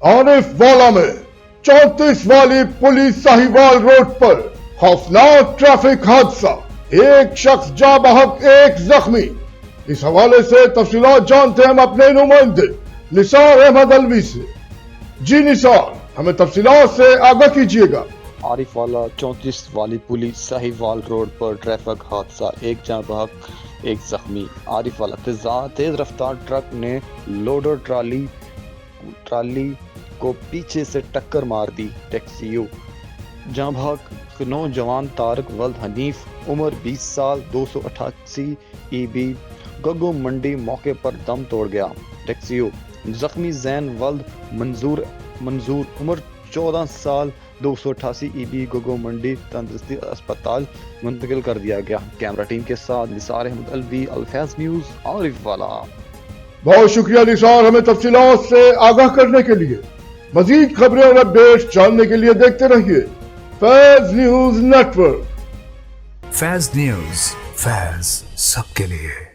आरिफ वाला में 34 वाली पुलिस साहिवाल रोड पर खौफनाक ट्रैफिक हादसा, एक शख्स जाँ बहक एक जख्मी। इस हवाले से तफसीलात जानते हैं हम अपने नुमाइंदे निसार अहमद अलवी से। जी निसार, हमें तफसीलात से आगाह कीजिएगा। आरिफ वाला 34 वाली पुलिस साहिवाल रोड पर ट्रैफिक हादसा, एक जाँ बहक एक जख्मी। आरिफ वाला तेज रफ्तार ट्रक ने लोडर ट्राली को पीछे से टक्कर मार दी। टैक्सीओ जाँ बहक नौजवान तारक वल्द हनीफ उम्र 20 साल 288 EB गगो मंडी मौके पर दम तोड़ गया। टैक्सीओ जख्मी जैन वल्द मंजूर उम्र 14 साल 288 EB गगो मंडी तंदुरुस्ती अस्पताल मुंतकिल कर दिया गया। कैमरा टीम के साथ निसार अहमद अलवी, अल्फैज न्यूज, आरिफ वाला। बहुत शुक्रिया निसार, हमें तफसीलात से आगाह करने के लिए। मजीद खबरें और अपडेट्स जानने के लिए देखते रहिए Faiz news network. Faiz news, Faiz सबके लिए।